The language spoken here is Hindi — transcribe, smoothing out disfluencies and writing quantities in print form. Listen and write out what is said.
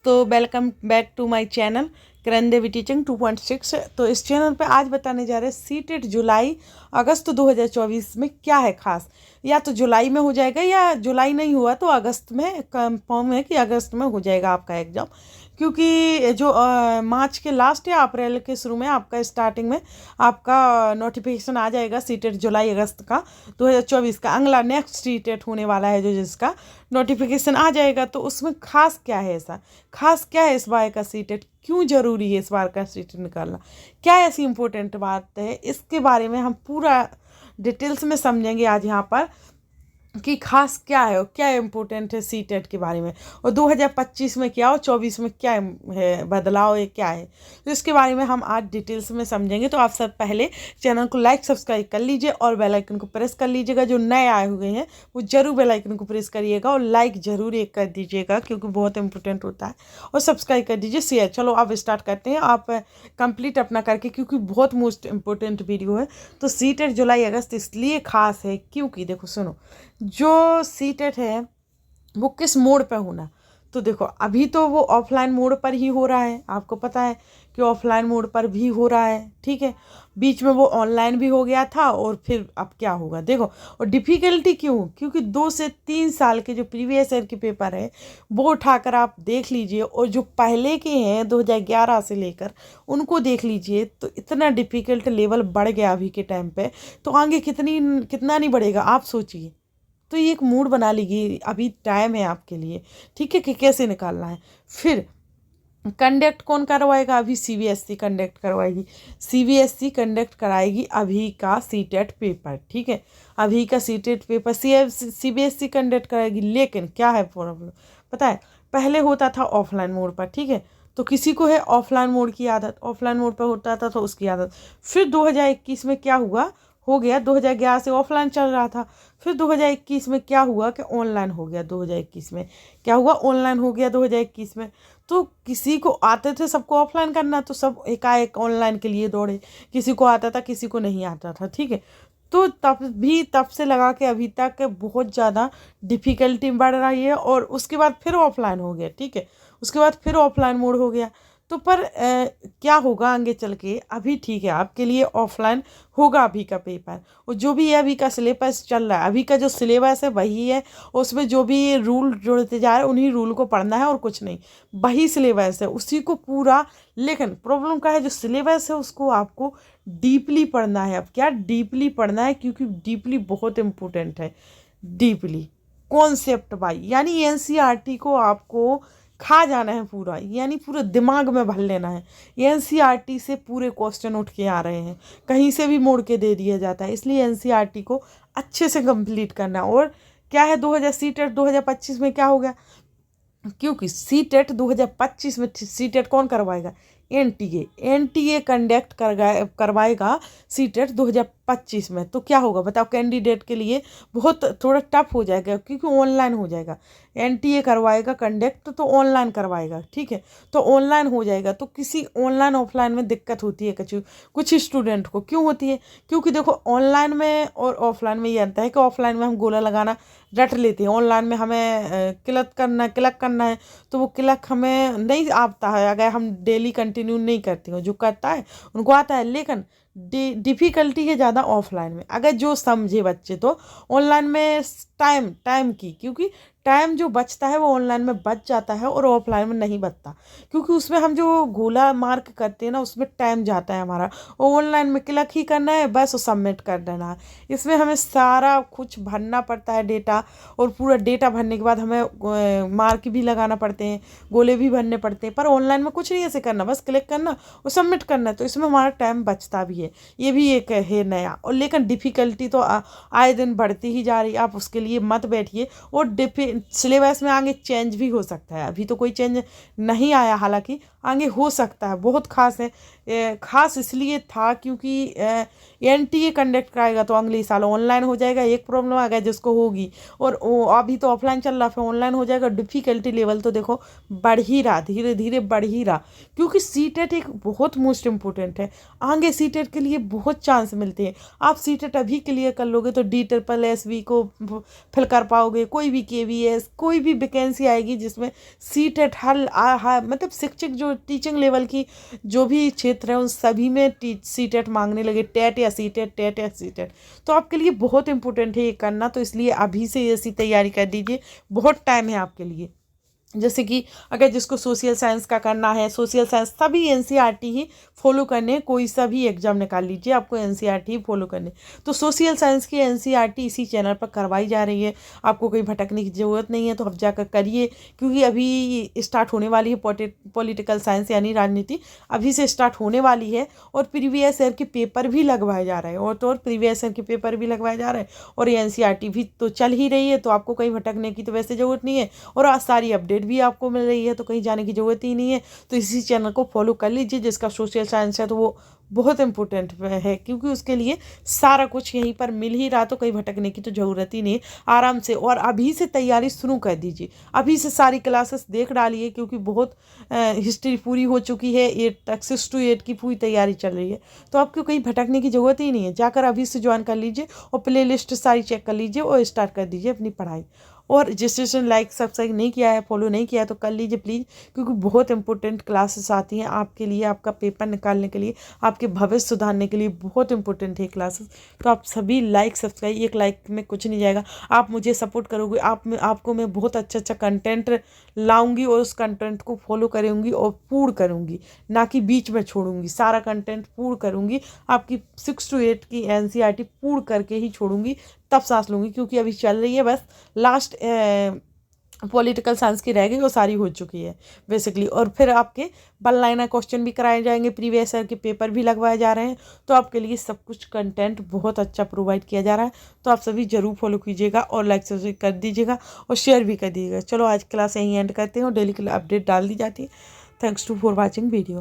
दोस्तों, welcome back to my channel Kiran Devi teaching 2.6। तो इस चैनल पे आज बताने जा रहे हैं सीटेट जुलाई अगस्त 2024 में क्या है खास। या तो जुलाई में हो जाएगा या जुलाई नहीं हुआ तो अगस्त में कंफर्म है कि अगस्त में हो जाएगा आपका एग्ज़ाम। क्योंकि जो मार्च के लास्ट या अप्रैल के शुरू में आपका स्टार्टिंग में आपका नोटिफिकेशन आ जाएगा सीटेट जुलाई अगस्त का 2024 का। अगला नेक्स्ट सीटेट होने वाला है जो जिसका नोटिफिकेशन आ जाएगा। तो उसमें खास क्या है, ऐसा खास क्या है इस बार का सीटेट, क्यों ज़रूरी है इस बार का सीटेट निकालना, क्या ऐसी इम्पोर्टेंट बात है, इसके बारे में हम पूरा डिटेल्स में समझेंगे आज यहाँ पर कि खास क्या है और क्या इम्पोर्टेंट है सीटेट के बारे में, और 2025 में क्या और 24 में क्या है बदलाव है, क्या है। तो इसके बारे में हम आज डिटेल्स में समझेंगे। तो आप सब पहले चैनल को लाइक सब्सक्राइब कर लीजिए और बेल आइकन को प्रेस कर लीजिएगा। जो नए आए हुए हैं वो जरूर बेल आइकन को प्रेस करिएगा और लाइक ज़रूर एक कर दीजिएगा क्योंकि बहुत इंपॉर्टेंट होता है, और सब्सक्राइब कर दीजिए, शेयर। चलो अब स्टार्ट करते हैं, आप कंप्लीट अपना करके, क्योंकि बहुत मोस्ट इम्पोर्टेंट वीडियो है। तो सीटेट जुलाई अगस्त इसलिए खास है क्योंकि देखो सुनो, जो सीटेट है वो किस मोड पे होना। तो देखो अभी तो वो ऑफलाइन मोड पर ही हो रहा है, आपको पता है कि ऑफलाइन मोड पर भी हो रहा है, ठीक है। बीच में वो ऑनलाइन भी हो गया था और फिर अब क्या होगा देखो। और डिफ़िकल्टी क्यों, क्योंकि 2 से 3 साल के जो प्रीवियस ईयर के पेपर है वो उठाकर आप देख लीजिए, और जो पहले के हैं 2011 से लेकर उनको देख लीजिए, तो इतना डिफ़िकल्ट लेवल बढ़ गया अभी के टाइम पे। तो आगे कितना नहीं बढ़ेगा आप सोचिए। तो ये एक मूड बना लीजिए, अभी टाइम है आपके लिए, ठीक है, कि कैसे निकालना है। फिर कंडक्ट कौन करवाएगा, अभी सीबीएसई कंडक्ट करवाएगी, सीबीएसई कंडक्ट कराएगी अभी का सीटेट पेपर, ठीक है। अभी का सीटेट पेपर सीबीएसई कंडक्ट कराएगी। लेकिन क्या है प्रॉब्लम पता है, पहले होता था ऑफलाइन मोड पर, ठीक है। तो किसी को है ऑफलाइन मोड की आदत, ऑफलाइन मोड पर होता था तो उसकी आदत। फिर 2021 में क्या हुआ, हो गया 2011 से ऑफलाइन चल रहा था, फिर 2021 में क्या हुआ कि ऑनलाइन हो गया। 2021 में क्या हुआ, ऑनलाइन हो गया 2021 में। तो किसी को आते थे सबको ऑफलाइन करना, तो सब एकाएक ऑनलाइन के लिए दौड़े, किसी को आता था किसी को नहीं आता था, ठीक है। तो तब से लगा के अभी तक बहुत ज़्यादा डिफ़िकल्टी बढ़ रही है। और उसके बाद फिर ऑफलाइन हो गया, ठीक है, उसके बाद फिर ऑफलाइन मोड हो गया। तो पर क्या होगा आगे चल के, अभी ठीक है आपके लिए ऑफलाइन होगा अभी का पेपर, और जो भी है अभी का सिलेबस चल रहा है, अभी का जो सिलेबस है वही है, उसमें जो भी रूल जुड़ते जा रहे हैं उन्हीं रूल को पढ़ना है और कुछ नहीं, वही सिलेबस है उसी को पूरा। लेकिन प्रॉब्लम क्या है, जो सिलेबस है उसको आपको डीपली पढ़ना है। अब क्या डीपली पढ़ना है, क्योंकि डीपली बहुत इम्पोर्टेंट है। डीपली कॉन्सेप्ट वाइज, यानी एनसीईआरटी को आपको खा जाना है पूरा, यानी पूरे दिमाग में भर लेना है। एनसीईआरटी से पूरे क्वेश्चन उठ के आ रहे हैं, कहीं से भी मोड़ के दे दिया जाता है, इसलिए एनसीईआरटी को अच्छे से कंप्लीट करना। और क्या है 2000 सीटेट 2025 में क्या होगा, क्योंकि सीटेट 2025 में सीटेट कौन करवाएगा, एनटीए कंडक्ट करवाएगा सीटेट 2025 में। तो क्या होगा बताओ, कैंडिडेट के लिए बहुत थोड़ा टफ हो जाएगा क्योंकि ऑनलाइन हो जाएगा। एनटीए करवाएगा कंडक्ट तो ऑनलाइन करवाएगा, ठीक है। तो ऑनलाइन हो जाएगा, तो किसी ऑनलाइन ऑफलाइन में दिक्कत होती है कुछ स्टूडेंट को। क्यों होती है, क्योंकि देखो ऑनलाइन में और ऑफलाइन में ये अंतर है कि ऑफलाइन में हम गोला लगाना रट लेते हैं, ऑनलाइन में हमें क्लिक करना है, तो वो क्लिक हमें नहीं आता है अगर हम डेली कंटिन्यू नहीं करते हो। जो करता है उनको आता है, लेकिन डिफ़िकल्टी है ज़्यादा ऑफलाइन में, अगर जो समझे बच्चे। तो ऑनलाइन में टाइम की, क्योंकि टाइम जो बचता है वो ऑनलाइन में बच जाता है और ऑफलाइन में नहीं बचता, क्योंकि उसमें हम जो गोला मार्क करते हैं ना उसमें टाइम जाता है हमारा, और ऑनलाइन में क्लिक ही करना है बस और सबमिट कर देना है। इसमें हमें सारा कुछ भरना पड़ता है डेटा, और पूरा डेटा भरने के बाद हमें मार्क भी लगाना पड़ते हैं, गोले भी भरने पड़ते हैं। पर ऑनलाइन में कुछ नहीं ऐसे करना, बस क्लिक करना और सबमिट करना है, तो इसमें हमारा टाइम बचता भी है। ये भी एक है नया। और लेकिन डिफ़िकल्टी तो आए दिन बढ़ती ही जा रही है, आप उसके लिए मत बैठिए। और सिलेबस में आगे चेंज भी हो सकता है, अभी तो कोई चेंज नहीं आया, हालांकि आगे हो सकता है। बहुत खास है, खास इसलिए था क्योंकि एनटीए कंडक्ट कराएगा तो अगले साल ऑनलाइन हो जाएगा। एक प्रॉब्लम आ गया जिसको होगी, और अभी तो ऑफलाइन चल रहा, फिर ऑनलाइन हो जाएगा। डिफ़िकल्टी लेवल तो देखो बढ़ ही रहा, धीरे धीरे बढ़ ही रहा, क्योंकि सीटेट एक बहुत मोस्ट इम्पोर्टेंट है। आगे सीटेट आपके लिए बहुत चांस मिलते हैं। आप सीटेट अभी क्लियर कर लोगे तो DSSB को फिल कर पाओगे, कोई भी KVS कोई भी वैकेंसी आएगी जिसमें सीटेट मतलब शिक्षक जो टीचिंग लेवल की जो भी क्षेत्र है उन सभी में सीटेट मांगने लगे, टेट या सीटेट। तो आपके लिए बहुत इंपॉर्टेंट है ये करना, तो इसलिए अभी से ऐसी तैयारी कर दीजिए, बहुत टाइम है आपके लिए। जैसे कि अगर जिसको सोशल साइंस का करना है, सोशल साइंस सभी NCERT ही फॉलो करने, कोई सा भी एग्जाम निकाल लीजिए, आपको NCERT ही फॉलो करने। तो सोशल साइंस की NCERT इसी चैनल पर करवाई जा रही है, आपको कहीं भटकने की ज़रूरत नहीं है, तो आप जाकर करिए, क्योंकि अभी स्टार्ट होने वाली है पॉलिटिकल साइंस यानी राजनीति अभी से स्टार्ट होने वाली है। और प्रीवियस ईयर के पेपर भी लगवाए जा रहे हैं, और प्रीवियस ईयर के पेपर भी लगवाए जा रहे हैं, और ये NCERT भी तो चल ही रही है, तो आपको कहीं भटकने की तो वैसे ज़रूरत नहीं है, और आज सारी अपडेट भी आपको मिल रही है, तो कहीं जाने की ज़रूरत ही नहीं है। तो इसी चैनल को फॉलो कर लीजिए, जिसका सोशल साइंस है तो वो बहुत इंपॉर्टेंट है, क्योंकि उसके लिए सारा कुछ यहीं पर मिल ही रहा, तो कहीं भटकने की तो ज़रूरत ही नहीं, आराम से। और अभी से तैयारी शुरू कर दीजिए, अभी से सारी क्लासेस देख डालिए, क्योंकि बहुत हिस्ट्री पूरी हो चुकी है, 6 to 8 की पूरी तैयारी चल रही है, तो आपको कहीं भटकने की ज़रूरत ही नहीं है। जाकर अभी से ज्वाइन कर लीजिए और प्ले लिस्ट सारी चेक कर लीजिए और स्टार्ट कर दीजिए अपनी पढ़ाई। और रजिस्ट्रेशन लाइक सब्सक्राइब नहीं किया है, फॉलो नहीं किया है, तो कर लीजिए प्लीज़, क्योंकि बहुत इंपॉर्टेंट क्लासेस आती हैं आपके लिए, आपका पेपर निकालने के लिए, आपके भविष्य सुधारने के लिए बहुत इंपॉर्टेंट है क्लासेस। तो आप सभी लाइक सब्सक्राइब, एक लाइक में कुछ नहीं जाएगा, आप मुझे सपोर्ट करोगे, आपको मैं बहुत अच्छा कंटेंट लाऊंगी, और उस कंटेंट को फॉलो करूँगी और पूर्ण करूँगी, ना कि बीच में छोड़ूंगी, सारा कंटेंट पूर्ण करूँगी। आपकी 6 to 8 की NCERT पूर्ण करके ही छोड़ूंगी, तब सांस लूँगी, क्योंकि अभी चल रही है, बस लास्ट पॉलिटिकल साइंस की रह गई, वो सारी हो चुकी है बेसिकली। और फिर आपके 1 लाइनर क्वेश्चन भी कराए जाएंगे, प्रीवियस ईयर के पेपर भी लगवाए जा रहे हैं, तो आपके लिए सब कुछ कंटेंट बहुत अच्छा प्रोवाइड किया जा रहा है। तो आप सभी जरूर फॉलो कीजिएगा और लाइक सब्सक्राइब कर दीजिएगा और शेयर भी कर दीजिएगा। चलो आज क्लास यहीं एंड करते हैं, और डेली अपडेट डाल दी जाती है। Thanks for watching video.